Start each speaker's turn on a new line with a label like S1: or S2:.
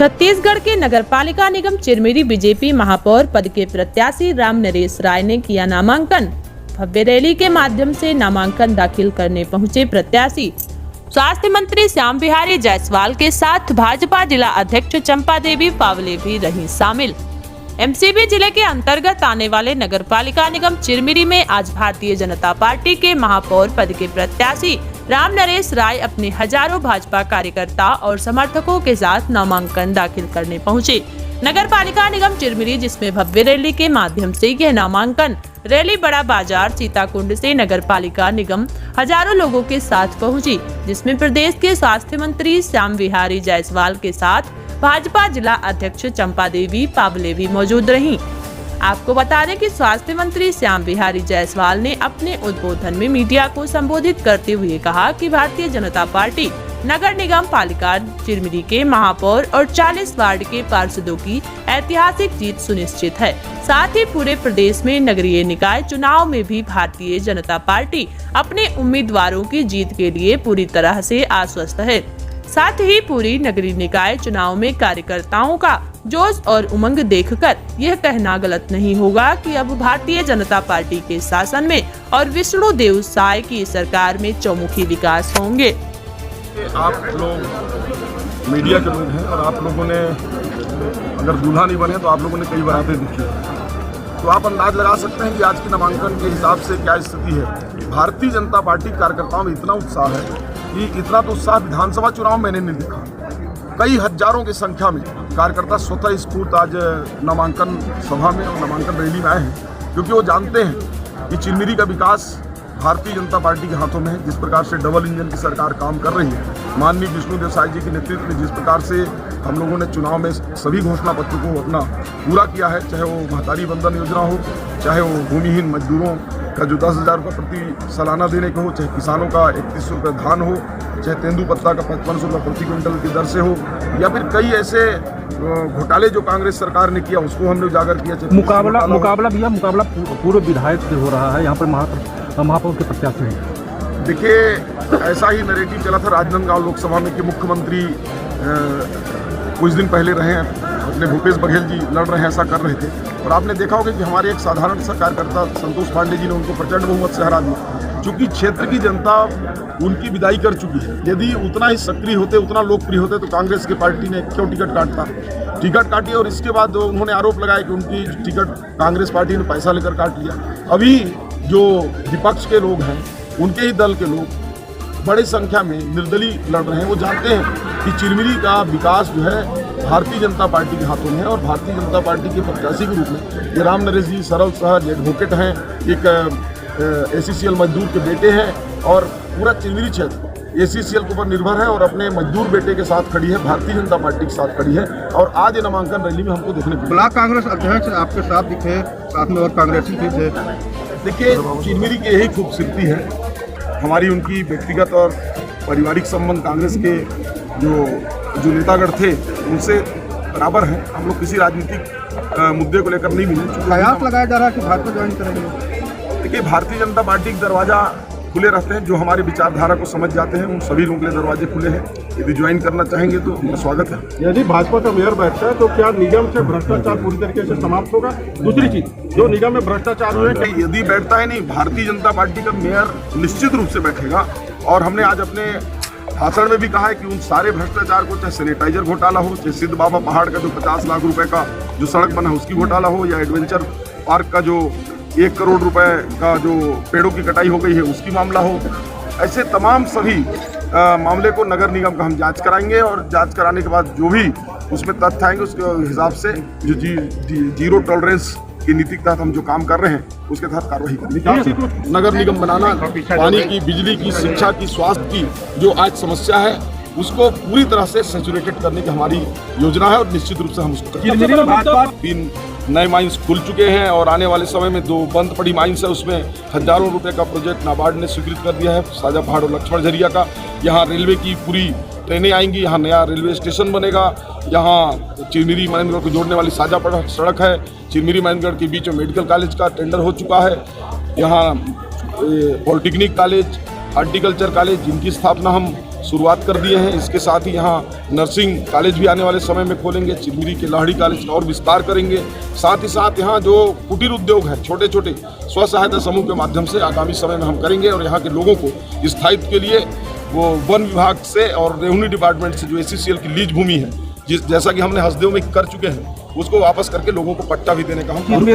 S1: छत्तीसगढ़ के नगरपालिका निगम चिरमिरी बीजेपी महापौर पद के प्रत्याशी राम नरेश राय ने किया नामांकन। भव्य रैली के माध्यम से नामांकन दाखिल करने पहुंचे प्रत्याशी स्वास्थ्य मंत्री श्याम बिहारी जायसवाल के साथ भाजपा जिला अध्यक्ष चंपा देवी पावले भी रही शामिल। एमसीबी जिले के अंतर्गत आने वाले नगरपालिका निगम चिरमिरी में आज भारतीय जनता पार्टी के महापौर पद के प्रत्याशी राम नरेश राय अपने हजारों भाजपा कार्यकर्ता और समर्थकों के साथ नामांकन दाखिल करने पहुंचे। नगरपालिका निगम चिरमिरी, जिसमें भव्य रैली के माध्यम से यह नामांकन रैली बड़ा बाजार सीताकुंड से नगरपालिका निगम हजारों लोगों के साथ पहुंची, जिसमें प्रदेश के स्वास्थ्य मंत्री श्याम बिहारी जायसवाल के साथ भाजपा जिला अध्यक्ष चंपा देवी पावले भी मौजूद रहीं। आपको बता दें कि स्वास्थ्य मंत्री श्याम बिहारी जायसवाल ने अपने उद्बोधन में मीडिया को संबोधित करते हुए कहा कि भारतीय जनता पार्टी नगर निगम पालिका चिरमिरी के महापौर और 40 वार्ड के पार्षदों की ऐतिहासिक जीत सुनिश्चित है। साथ ही पूरे प्रदेश में नगरीय निकाय चुनाव में भी भारतीय जनता पार्टी अपने उम्मीदवारों की जीत के लिए पूरी तरह से आश्वस्त है। साथ ही पूरी नगरीय निकाय चुनाव में कार्यकर्ताओं का जोश और उमंग देखकर यह कहना गलत नहीं होगा कि अब भारतीय जनता पार्टी के शासन में और विष्णु देव साय की सरकार में चौमुखी विकास होंगे।
S2: आप लोग मीडिया के लोग हैं और आप लोगों ने अगर दूल्हा नहीं बने तो आप लोगों ने कई बारातें देखी, तो आप अंदाज लगा सकते हैं कि आज की नामांकन के हिसाब से क्या स्थिति है। भारतीय जनता पार्टी कार्यकर्ताओं में इतना उत्साह है कि इतना तो उत्साह विधानसभा चुनाव मैंने नहीं देखा। कई हजारों की संख्या में कार्यकर्ता स्वतः स्फूर्त आज नामांकन सभा में और नामांकन रैली में आए हैं, क्योंकि वो जानते हैं कि चिरमिरी का विकास भारतीय जनता पार्टी के हाथों में है। जिस प्रकार से डबल इंजन की सरकार काम कर रही है, माननीय विष्णु देव साय जी के नेतृत्व में जिस प्रकार से हम लोगों ने चुनाव में सभी घोषणा पत्रों को अपना पूरा किया है, चाहे वो महतारी बंधन योजना हो, चाहे वो भूमिहीन मजदूरों का जो 10,000 रुपये प्रति सालाना देने का हो, चाहे किसानों का 3100 रुपये धान हो, चाहे तेंदुपत्ता का 5500 रुपये प्रति क्विंटल की दर से हो, या फिर कई ऐसे घोटाले जो कांग्रेस सरकार ने किया उसको हमने उजागर किया।
S3: मुकाबला पूर्व विधायक से हो रहा है, यहाँ पर महापौर के प्रत्याशी हैं।
S2: देखिए, ऐसा ही नैरेटिव चला था राजनांदगांव लोकसभा में कि मुख्यमंत्री कुछ दिन पहले रहे हैं, अपने भूपेश बघेल जी लड़ रहे हैं, ऐसा कर रहे थे। और आपने देखा होगा कि हमारे एक साधारण सा कार्यकर्ता संतोष पांडे जी ने उनको प्रचंड बहुमत से हरा दिया, क्योंकि क्षेत्र की जनता उनकी विदाई कर चुकी है। यदि उतना ही सक्रिय होते, उतना लोकप्रिय होते तो कांग्रेस की पार्टी ने क्यों टिकट काटी। और इसके बाद उन्होंने आरोप लगाया कि उनकी टिकट कांग्रेस पार्टी ने पैसा लेकर काट लिया। अभी जो विपक्ष के लोग हैं, उनके ही दल के लोग बड़ी संख्या में निर्दलीय लड़ रहे हैं। वो जानते हैं कि चिरमिरी का विकास जो है भारतीय जनता पार्टी के हाथों में है, और भारतीय जनता पार्टी के प्रत्याशी के रूप में ये राम नरेश जी सरल सहज एडवोकेट हैं, एक एसीसीएल मजदूर के बेटे हैं, और पूरा चिरमिरी क्षेत्र एसीसीएल के ऊपर निर्भर है और अपने मजदूर बेटे के साथ खड़ी है, भारतीय जनता पार्टी के साथ खड़ी है। और आज ये नामांकन रैली में हमको देखने को
S3: ब्लॉक कांग्रेस अध्यक्ष आपके साथ दिखे, साथ में और कांग्रेसी भी थे।
S2: देखिए, चिरमिरी की यही खूबसूरती है, हमारी उनकी व्यक्तिगत और पारिवारिक संबंध कांग्रेस के जो नेतागढ़ थे उनसे बराबर हैं। हम लोग किसी राजनीतिक मुद्दे को लेकर नहीं मिले।
S3: कयास लगाया जा रहा है कि भाजपा ज्वाइन करेंगे।
S2: देखिए, भारतीय जनता पार्टी के दरवाज़ा खुले रहते हैं। जो हमारे विचारधारा को समझ जाते हैं उन सभी लोगों के लिए दरवाजे खुले हैं। यदि ज्वाइन करना चाहेंगे तो उनका स्वागत है।
S3: यदि भाजपा का मेयर बैठता है तो क्या निगम से भ्रष्टाचार पूरी तरीके से समाप्त होगा? दूसरी चीज, जो निगम में भ्रष्टाचार हुए,
S2: यदि बैठता है, नहीं, भारतीय जनता पार्टी का मेयर निश्चित रूप से बैठेगा। और हमने आज अपने भाषण में भी कहा है कि उन सारे भ्रष्टाचार को, चाहे सैनिटाइजर घोटाला हो, चाहे सिद्ध बाबा पहाड़ का जो 50 लाख रुपए का जो सड़क बना है उसकी घोटाला हो, या एडवेंचर पार्क का जो 1 करोड़ रुपए का जो पेड़ों की कटाई हो गई है उसकी मामला हो, ऐसे तमाम सभी मामले को नगर निगम का हम जांच कराएंगे। और जांच कराने के बाद जो भी उसमें तथ्य आएंगे उसके हिसाब से जो जीरो टॉलरेंस की नीति के तहत हम जो काम कर रहे हैं उसके तहत कार्रवाई करेंगे। नगर निगम बनाना, पानी की, बिजली की, शिक्षा की, स्वास्थ्य की जो आज समस्या है उसको पूरी तरह से सैचुरेटेड करने की हमारी योजना है, और निश्चित रूप से हम उसको 3 नए माइंस खुल चुके हैं, और आने वाले समय में 2 बंद पड़ी माइंस है, उसमें हजारों रुपए का प्रोजेक्ट नाबार्ड ने स्वीकृत कर दिया है, साजा पहाड़ और लक्ष्मण झरिया का। यहाँ रेलवे की पूरी ट्रेनें आएंगी, यहाँ नया रेलवे स्टेशन बनेगा, यहाँ चिरमिरी महेंद्रगढ़ को जोड़ने वाली साजा सड़क है, चिरमिरी महेंद्रगढ़ के बीच में मेडिकल कॉलेज का टेंडर हो चुका है, यहाँ पॉलिटेक्निक कॉलेज, हॉर्टिकल्चर कॉलेज, जिनकी स्थापना हम शुरुआत कर दिए हैं। इसके साथ ही यहाँ नर्सिंग कॉलेज भी आने वाले समय में खोलेंगे। चिरमिरी के लाहड़ी कॉलेज का और विस्तार करेंगे। साथ ही साथ यहाँ जो कुटीर उद्योग हैं, छोटे छोटे स्व सहायता समूह के माध्यम से आगामी समय में हम करेंगे और यहाँ के लोगों को स्थायित्व के लिए वो वन विभाग से और रेवेन्यू डिपार्टमेंट से जो ACCL की लीज भूमि है, जैसा कि हमने हसदेव में कर चुके हैं, उसको वापस करके लोगों को पट्टा भी देने का हम